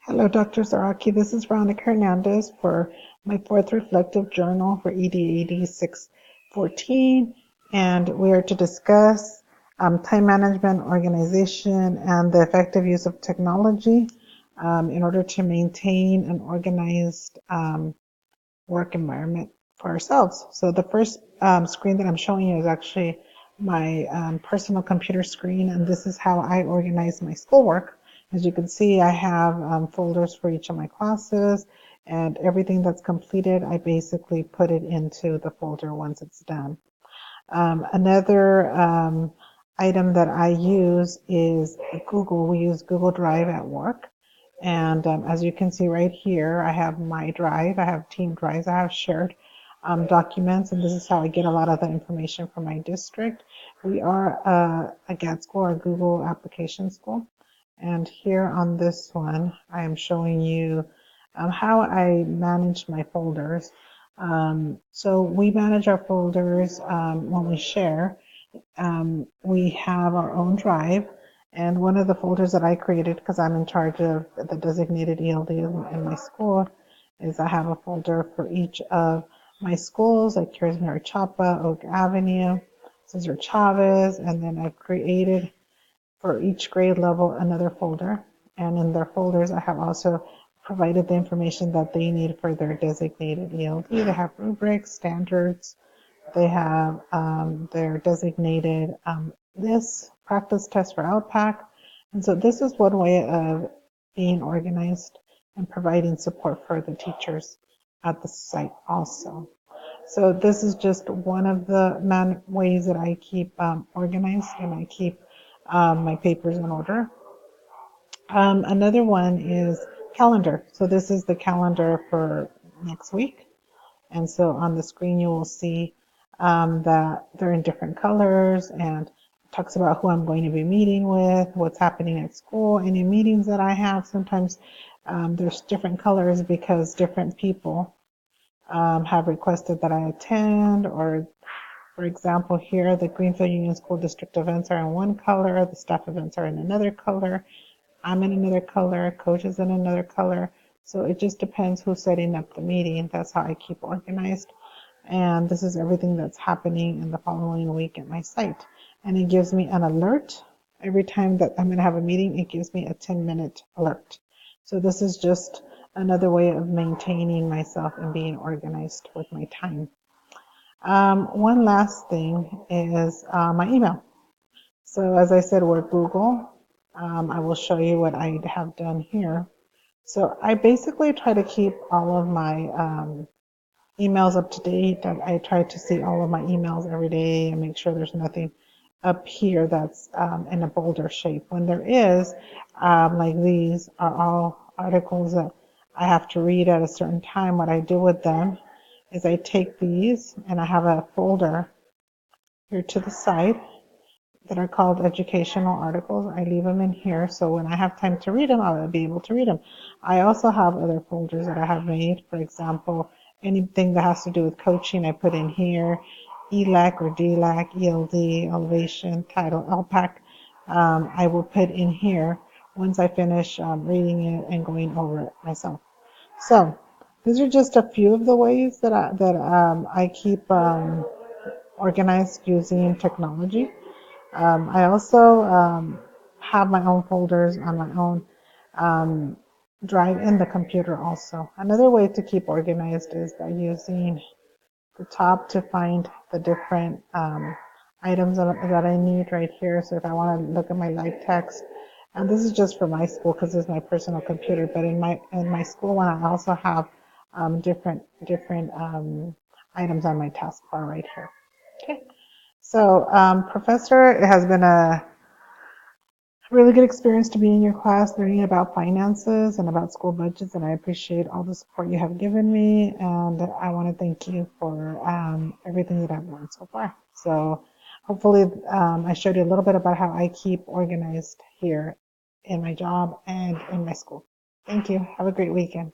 Hello, Dr. Zaraki. This is Veronica Hernandez for my fourth reflective journal for EDAD 614, and we are to discuss time management, organization, and the effective use of technology in order to maintain an organized work environment for ourselves. So the first screen that I'm showing you is actually my personal computer screen, and this is how I organize my schoolwork. As you can see, I have folders for each of my classes, and everything that's completed, I basically put it into the folder once it's done. Another item that I use is Google. We use Google Drive at work. And as you can see right here, I have my drive, I have team drives, I have shared documents, and this is how I get a lot of the information from my district. We are a GAD school, a Google application school. And here on this one, I am showing you how I manage my folders. So we manage our folders when we share. We have our own drive, and one of the folders that I created, because I'm in charge of the designated ELD in my school, is I have a folder for each of my schools, like here's Marichapa, Oak Avenue, Cesar Chavez, and then I've created for each grade level another folder. And in their folders, I have also provided the information that they need for their designated ELD. They have rubrics, standards, they have their designated this practice test for outpack. And so this is one way of being organized and providing support for the teachers at the site also. So this is just one of the ways that I keep organized and I keep my papers in order. Another one is calendar. So this is the calendar for next week. And so on the screen you will see that they're in different colors and talks about who I'm going to be meeting with, what's happening at school, any meetings that I have. Sometimes there's different colors because different people have requested that I attend, or for example here the Greenfield Union School District events are in one color, the staff events are in another color, I'm in another color, coach is in another color. So it just depends who's setting up the meeting. That's how I keep organized. And this is everything that's happening in the following week at my site. And it gives me an alert. Every time that I'm going to have a meeting, it gives me a 10-minute alert. So this is just another way of maintaining myself and being organized with my time. One last thing is my email. So as I said, we're Google. I will show you what I have done here. So I basically try to keep all of my emails up to date. I try to see all of my emails every day and make sure there's nothing up here that's in a bolder shape. When there is, like these are all articles that I have to read at a certain time. What I do with them is I take these and I have a folder here to the side that are called educational articles. I leave them in here so when I have time to read them, I'll be able to read them. I also have other folders that I have made. For example, anything that has to do with coaching, I put in here. ELAC or DLAC, ELD, elevation, title, LPAC, I will put in here once I finish reading it and going over it myself. So these are just a few of the ways that I keep organized using technology. I also have my own folders on my own drive in the computer also. Another way to keep organized is by using the top to find the different items that I need right here. So if I want to look at my live text, and this is just for my school because this is my personal computer, but in my school one I also have different items on my taskbar right here. Okay. So, Professor, it has been a really good experience to be in your class learning about finances and about school budgets, and I appreciate all the support you have given me, and I want to thank you for everything that I've learned so far. So hopefully I showed you a little bit about how I keep organized here in my job and in my school. Thank you. Have a great weekend.